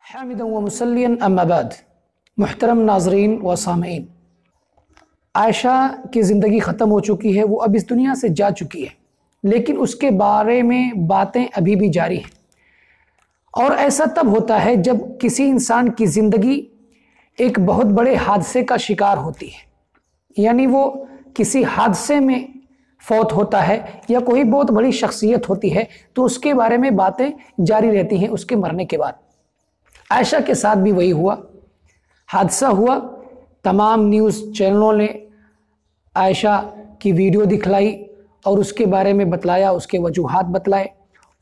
हामिदन व मुसल्लियन अम्मा बाद। मुहतरम नाज़रीन व सामीन, आयशा की ज़िंदगी ख़त्म हो चुकी है, वो अब इस दुनिया से जा चुकी है, लेकिन उसके बारे में बातें अभी भी जारी हैं। और ऐसा तब होता है जब किसी इंसान की ज़िंदगी एक बहुत बड़े हादसे का शिकार होती है, यानी वो किसी हादसे में फौत होता है या कोई बहुत बड़ी शख्सियत होती है, तो उसके बारे में बातें जारी रहती हैं उसके मरने के बाद। आयशा के साथ भी वही हुआ, हादसा हुआ। तमाम न्यूज़ चैनलों ने आयशा की वीडियो दिखलाई और उसके बारे में बतलाया, उसके वजूहात बतलाए।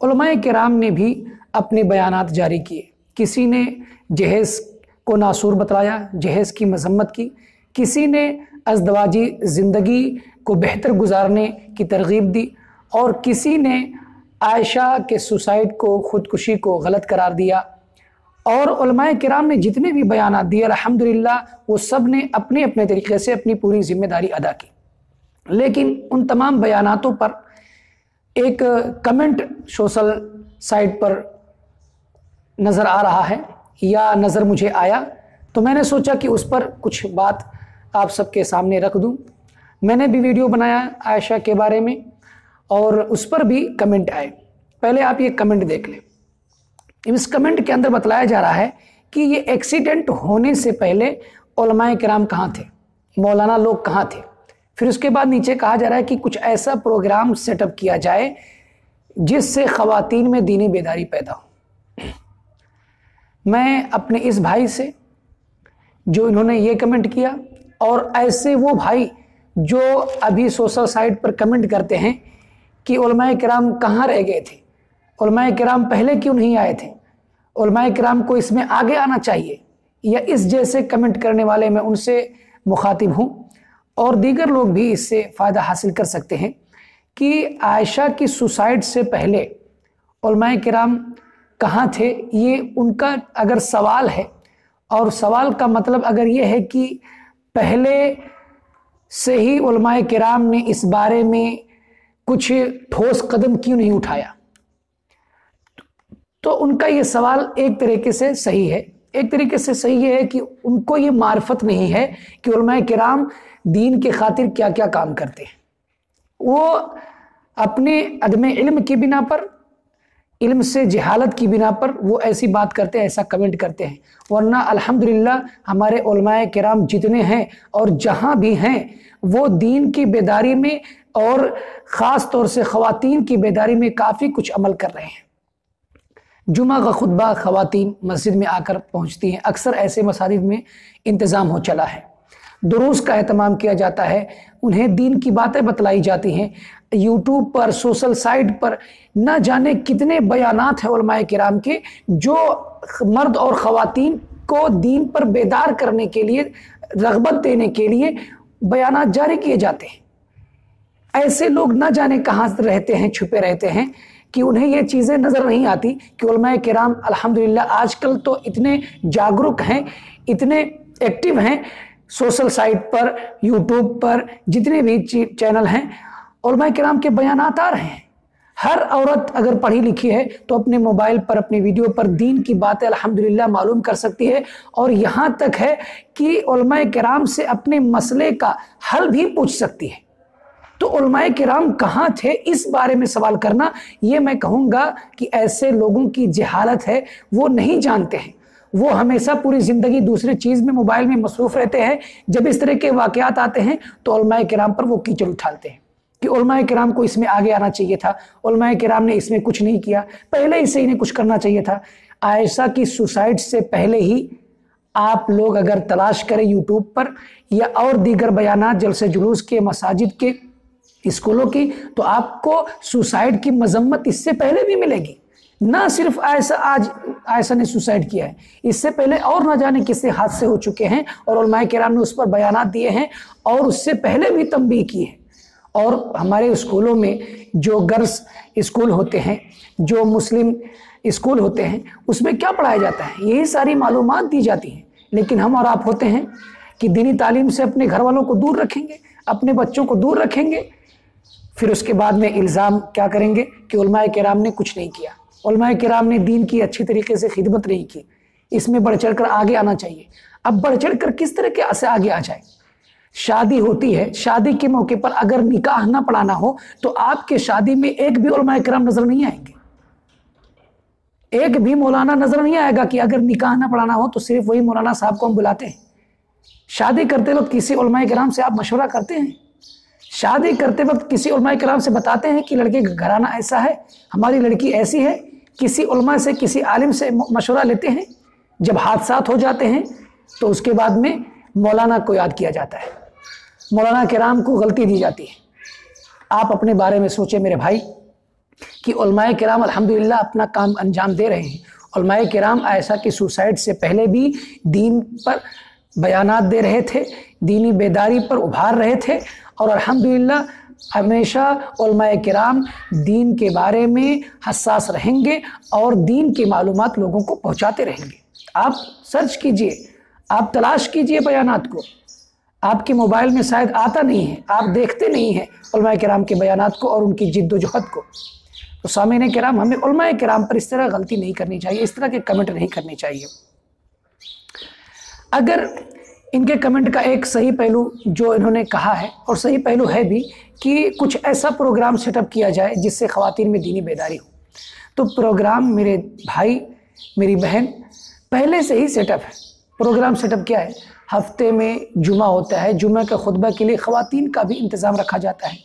उलमाए किराम ने भी अपने बयानात जारी किए। किसी ने जहेज़ को नासूर बतलाया, जहेज़ की मजम्मत की, किसी ने अज़दवाजी ज़िंदगी को बेहतर गुजारने की तरगीब दी, और किसी ने आयशा के सुसाइड को, ख़ुदकुशी को गलत करार दिया। और उलमाए किराम ने जितने भी बयानात दिए, अल्हम्दुलिल्लाह वो सब ने अपने अपने तरीक़े से अपनी पूरी ज़िम्मेदारी अदा की। लेकिन उन तमाम बयानातों पर एक कमेंट सोशल साइट पर नज़र आ रहा है, या नज़र मुझे आया, तो मैंने सोचा कि उस पर कुछ बात आप सबके सामने रख दूं। मैंने भी वीडियो बनाया आयशा के बारे में और उस पर भी कमेंट आए। पहले आप ये कमेंट देख लें। इस कमेंट के अंदर बतलाया जा रहा है कि ये एक्सीडेंट होने से पहले उलमाए किराम कहाँ थे, मौलाना लोग कहाँ थे। फिर उसके बाद नीचे कहा जा रहा है कि कुछ ऐसा प्रोग्राम सेटअप किया जाए जिससे ख़वातीन में दीनी बेदारी पैदा हो। मैं अपने इस भाई से, जो इन्होंने ये कमेंट किया, और ऐसे वो भाई जो अभी सोशल साइट पर कमेंट करते हैं कि उलमाए किराम कहाँ रह गए थे, उलमाए किराम पहले क्यों नहीं आए थे, उलमाए किराम को इसमें आगे आना चाहिए, या इस जैसे कमेंट करने वाले, मैं उनसे मुखातिब हूँ और दीगर लोग भी इससे फ़ायदा हासिल कर सकते हैं कि आयशा की सुसाइड से पहले उलमाए किराम कहाँ थे। ये उनका अगर सवाल है, और सवाल का मतलब अगर ये है कि पहले से ही उलमाए किराम ने इस बारे में कुछ ठोस कदम क्यों नहीं उठाया, तो उनका ये सवाल एक तरीके से सही है। एक तरीके से सही है कि उनको ये मार्फत नहीं है कि उलमाए किराम दीन के खातिर क्या क्या काम करते हैं। वो अपने अदमे इल्म की बिना पर, इल्म से जहालत की बिना पर वो ऐसी बात करते हैं, ऐसा कमेंट करते हैं। वरना अल्हम्दुलिल्लाह हमारे उलमाए किराम जितने हैं और जहाँ भी हैं, वो दीन की बेदारी में और ख़ास तौर से ख़वातीन की बेदारी में काफ़ी कुछ अमल कर रहे हैं। जुमा का खुतबा ख़वातीन मस्जिद में आकर पहुँचती हैं, अक्सर ऐसे मसाजिद में इंतज़ाम हो चला है। दुरूस का एहतमाम किया जाता है, उन्हें दीन की बातें बतलाई जाती हैं। यूट्यूब पर, सोशल साइट पर न जाने कितने बयानात हैं उलमाए किराम के, जो मर्द और ख़वातीन को दीन पर बेदार करने के लिए, रग़बत देने के लिए बयानात जारी किए जाते हैं। ऐसे लोग न जाने कहाँ रहते हैं, छुपे रहते हैं कि उन्हें ये चीज़ें नज़र नहीं आती कि उलमाए किराम अल्हम्दुलिल्लाह आजकल तो इतने जागरूक हैं, इतने एक्टिव हैं सोशल साइट पर, यूट्यूब पर, जितने भी चैनल हैं, उलमाए किराम के बयानात आ रहे हैं। हर औरत अगर पढ़ी लिखी है तो अपने मोबाइल पर, अपने वीडियो पर दीन की बातें अल्हम्दुलिल्लाह मालूम कर सकती है, और यहाँ तक है कि उलमाए किराम से अपने मसले का हल भी पूछ सकती है। तो उलमाए किराम कहाँ थे, इस बारे में सवाल करना, ये मैं कहूँगा कि ऐसे लोगों की जहालत है, वो नहीं जानते हैं। वो हमेशा पूरी ज़िंदगी दूसरी चीज़ में, मोबाइल में मसरूफ़ रहते हैं। जब इस तरह के वाक़यात आते हैं तो उलमाए किराम पर वो कीचड़ उछालते हैं कि उलमाए किराम को इसमें आगे आना चाहिए था, उलमाए किराम ने इसमें कुछ नहीं किया, पहले ही से इन्हें कुछ करना चाहिए था। आयशा की सुसाइड से पहले ही आप लोग अगर तलाश करें यूट्यूब पर या और दीगर बयानात जलसे जुलूस के, मसाजिद के, स्कूलों की, तो आपको सुसाइड की मजम्मत इससे पहले भी मिलेगी। ना सिर्फ आयशा, आज आयशा ने सुसाइड किया है, इससे पहले और ना जाने कितने हादसे हो चुके हैं और उलमाए किराम ने उस पर बयानात दिए हैं और उससे पहले भी तंबीह की है। और हमारे स्कूलों में जो गर्ल्स स्कूल होते हैं, जो मुस्लिम स्कूल होते हैं, उसमें क्या पढ़ाया जाता है, यही सारी मालूमात दी जाती हैं। लेकिन हम और आप होते हैं कि दीनी तालीम से अपने घर वालों को दूर रखेंगे, अपने बच्चों को दूर रखेंगे, फिर उसके बाद में इल्ज़ाम क्या करेंगे कि उलमाए किराम ने कुछ नहीं किया, उलमाए किराम ने दीन की अच्छी तरीके से खिदमत नहीं की। इसमें बढ़ चढ़ कर आगे आना चाहिए। अब बढ़ चढ़ कर किस तरह के से आगे आ जाए? शादी होती है, शादी के मौके पर अगर निकाह ना पढ़ाना हो तो आपके शादी में एक भी उलमाए किराम नजर नहीं आएंगे, एक भी मौलाना नजर नहीं आएगा कि अगर निकाह ना पढ़ाना हो तो सिर्फ वही मौलाना साहब को हम बुलाते हैं। शादी करते वक्त किसी उलमाए किराम से आप मशवरा करते हैं? शादी करते वक्त किसी उलमाए किराम से बताते हैं कि लड़के का घराना ऐसा है, हमारी लड़की ऐसी है? किसी उलमा से, किसी आलिम से मशवरा लेते हैं? जब हादसात हो जाते हैं तो उसके बाद में मौलाना को याद किया जाता है, मौलाना किराम को गलती दी जाती है। आप अपने बारे में सोचें मेरे भाई कि उलमाए किराम अल्हम्दुलिल्लाह अपना काम अंजाम दे रहे हैं। उलमाए किराम ऐसा कि सुसाइड से पहले भी दीन पर बयानात दे रहे थे, दीनी बेदारी पर उभार रहे थे, और अल्हम्दुलिल्लाह हमेशा उलमाए किराम दीन के बारे में हसास रहेंगे और दीन की मालूमात लोगों को पहुंचाते रहेंगे। आप सर्च कीजिए, आप तलाश कीजिए बयानात को, आपके मोबाइल में शायद आता नहीं है, आप देखते नहीं हैं उलमाए किराम के बयानात को और उनकी जिद्दोजहद को। तो सामीन किराम, हमें उलमाए किराम पर इस तरह गलती नहीं करनी चाहिए, इस तरह के कमेंट नहीं करने चाहिए। अगर इनके कमेंट का एक सही पहलू जो इन्होंने कहा है, और सही पहलू है भी, कि कुछ ऐसा प्रोग्राम सेटअप किया जाए जिससे ख़वातीन में दीनी बेदारी हो, तो प्रोग्राम मेरे भाई मेरी बहन पहले से ही सेटअप है। प्रोग्राम सेटअप क्या है? हफ्ते में जुमा होता है, जुमा के खुतबा के लिए ख़वातीन का भी इंतज़ाम रखा जाता है।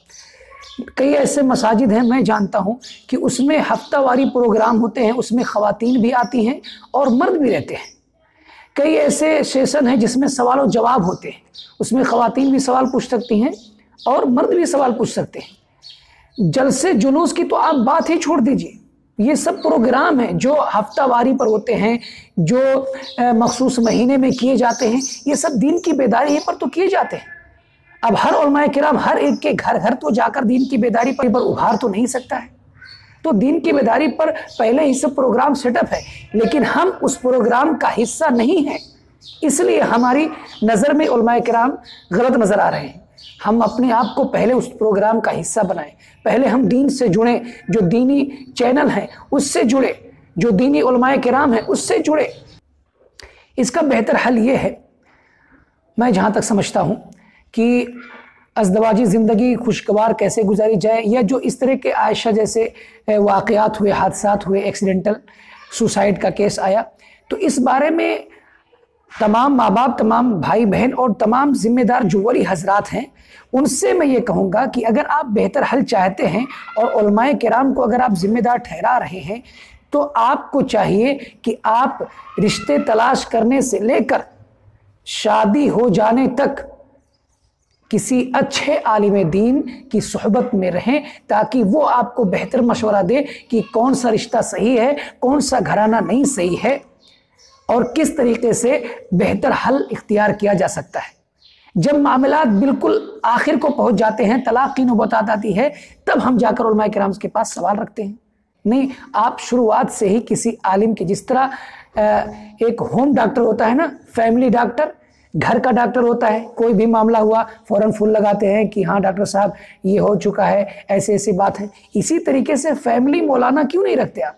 कई ऐसे मसाजिद हैं मैं जानता हूँ कि उसमें हफ्तावारी प्रोग्राम होते हैं, उसमें ख़वातीन भी आती हैं और मर्द भी रहते हैं। कई ऐसे सेशन हैं जिसमें सवाल और जवाब होते हैं, उसमें ख़वातीन भी सवाल पूछ सकती हैं और मर्द भी सवाल पूछ सकते हैं। जलसे जुलूस की तो आप बात ही छोड़ दीजिए, ये सब प्रोग्राम हैं जो हफ्तावारी पर होते हैं, जो मखसूस महीने में किए जाते हैं, ये सब दीन की बेदारी पर तो किए जाते हैं। अब हर उलमाए किराम हर एक के घर घर तो जाकर दीन की बेदारी पर उभार तो नहीं सकता है, तो दीन की बेदारी पर पहले ही सब प्रोग्राम सेटअप है, लेकिन हम उस प्रोग्राम का हिस्सा नहीं हैं, इसलिए हमारी नज़र में उलमाए किराम गलत नज़र आ रहे हैं। हम अपने आप को पहले उस प्रोग्राम का हिस्सा बनाएं, पहले हम दीन से जुड़े, जो दीनी चैनल है उससे जुड़े, जो दीनी उलमाए किराम है उससे जुड़े। इसका बेहतर हल ये है, मैं जहाँ तक समझता हूँ, कि अज़दवाजी ज़िंदगी खुशगवार कैसे गुजारी जाए, या जो इस तरह के आयशा जैसे वाक़यात हुए, हादसात हुए, एक्सीडेंटल सुसाइड का केस आया, तो इस बारे में तमाम माँ बाप, तमाम भाई बहन और तमाम जिम्मेदार जो वली हजरात हैं, उनसे मैं ये कहूँगा कि अगर आप बेहतर हल चाहते हैं और उलमाए किराम को अगर आप जिम्मेदार ठहरा रहे हैं, तो आपको चाहिए कि आप रिश्ते तलाश करने से लेकर शादी हो जाने तक किसी अच्छे आलिम दीन की सोहबत में रहें, ताकि वो आपको बेहतर मशवरा दे कि कौन सा रिश्ता सही है, कौन सा घराना नहीं सही है, और किस तरीके से बेहतर हल इख्तियार किया जा सकता है। जब मामलात बिल्कुल आखिर को पहुंच जाते हैं, तलाक की नौबत आती है, तब हम जाकर उलमाए किराम के पास सवाल रखते हैं। नहीं, आप शुरुआत से ही किसी आलिम के, जिस तरह एक होम डॉक्टर होता है ना, फैमिली डॉक्टर, घर का डॉक्टर होता है, कोई भी मामला हुआ फ़ौरन फूल लगाते हैं कि हाँ डॉक्टर साहब ये हो चुका है, ऐसे ऐसी बात है। इसी तरीके से फैमिली मौलाना क्यों नहीं रखते आप,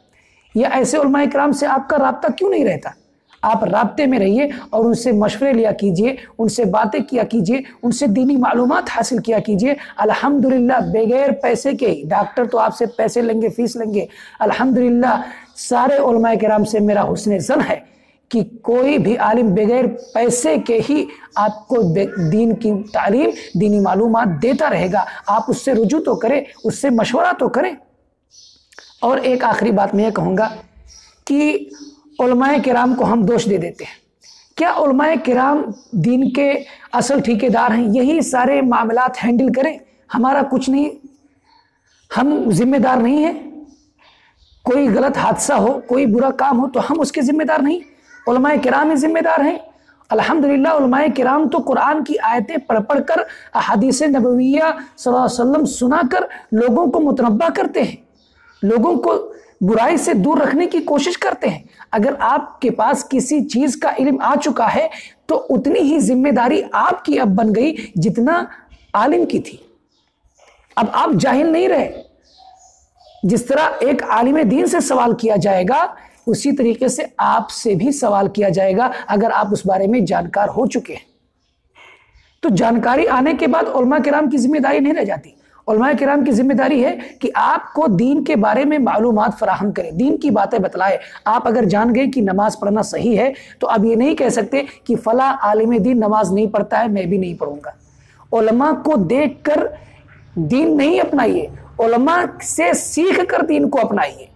या ऐसे उलमाए किराम से आपका राब्ता क्यों नहीं रहता? आप राब्ते में रहिए और उनसे मशवरे लिया कीजिए, उनसे बातें किया कीजिए, उनसे दीनी मालूमात हासिल किया कीजिए। अल्हम्दुलिल्लाह बगैर पैसे के ही, डॉक्टर तो आपसे पैसे लेंगे, फीस लेंगे, अल्हम्दुलिल्लाह सारे उलमाए किराम से मेरा हुस्न ज़न है कि कोई भी आलिम बगैर पैसे के ही आपको दीन की तालीम, दीनी मालूमात देता रहेगा। आप उससे रुजू तो करें, उससे मशवरा तो करें। और एक आखिरी बात मैं ये कहूँगा कि उलमाए किराम को हम दोष दे देते हैं। क्या उलमाए किराम दीन के असल ठेकेदार हैं? यही सारे मामलात हैंडल करें, हमारा कुछ नहीं, हम जिम्मेदार नहीं हैं। कोई गलत हादसा हो, कोई बुरा काम हो तो हम उसके जिम्मेदार नहीं, उलमाए किराम ही जिम्मेदार हैं। अल्हम्दुलिल्लाह उलमाए किराम तो कुरान की आयतें पढ़ पढ़ कर, अहादीस नबविया सल्लल्लाहु अलैहि वसल्लम सुनाकर लोगों को मुतनब्बा करते हैं, लोगों को बुराई से दूर रखने की कोशिश करते हैं। अगर आपके पास किसी चीज का इल्म आ चुका है तो उतनी ही जिम्मेदारी आपकी अब बन गई जितना आलिम की थी। अब आप जाहिल नहीं रहे। जिस तरह एक आलिम दीन से सवाल किया जाएगा उसी तरीके से आपसे भी सवाल किया जाएगा अगर आप उस बारे में जानकार हो चुके हैं। तो जानकारी आने के बाद उलमा किराम की जिम्मेदारी नहीं रह जाती। उलमा किराम की जिम्मेदारी है कि आपको दीन के बारे में मालूमात फराहम करें, दीन की बातें बतलाए। आप अगर जान गए कि नमाज पढ़ना सही है तो आप ये नहीं कह सकते कि फला आलिम दीन नमाज नहीं पढ़ता है, मैं भी नहीं पढ़ूंगा। उलमा को देख कर दीन नहीं अपनाइए, उलमा से सीख कर दीन को अपनाइए।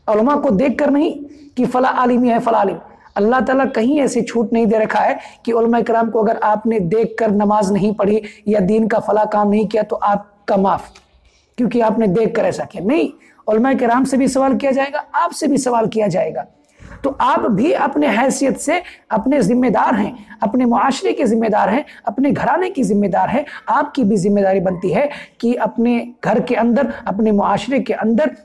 उलमा को देख कर नहीं कि फला आलिम है फला आलिम। अल्लाह ताला कहीं ऐसी छूट नहीं दे रखा है कि उलमा किराम को अगर आपने देख कर नमाज नहीं पढ़ी या दीन का फला काम नहीं किया तो आपका माफ, क्योंकि आपने देख कर ऐसा किया। नहीं, उलमा किराम से भी सवाल किया जाएगा, आपसे भी सवाल किया जाएगा। तो आप भी अपने हैसियत से अपने जिम्मेदार हैं, अपने मुआशरे के जिम्मेदार हैं, अपने घराने की जिम्मेदार हैं। आपकी भी जिम्मेदारी बनती है कि अपने घर के अंदर, अपने मुआशरे के अंदर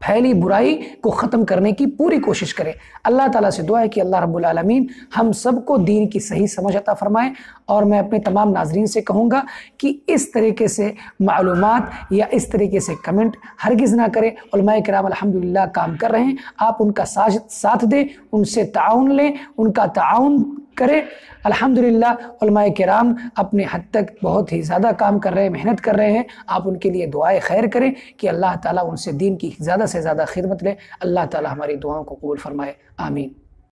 फैली बुराई को ख़त्म करने की पूरी कोशिश करें। अल्लाह ताला से दुआ है कि अल्लाह रब्बुल आलमीन हम सबको दीन की सही समझ अता फरमाए। और मैं अपने तमाम नाजरीन से कहूँगा कि इस तरीके से मालूमात या इस तरीके से कमेंट हरगिज़ ना करें। उलमाए किराम अल्हम्दुलिल्लाह काम कर रहे हैं, आप उनका साथ दें, उनसे ताउन लें, उनका ताउन करें। अल्हम्दुलिल्लाह उलमाए किराम अपने हद तक बहुत ही ज़्यादा काम कर रहे हैं, मेहनत कर रहे हैं। आप उनके लिए दुआएं खैर करें कि अल्लाह ताला उनसे दीन की ज़्यादा से ज़्यादा खिदमत ले। अल्लाह ताला हमारी दुआओं को कबूल फरमाए, आमीन।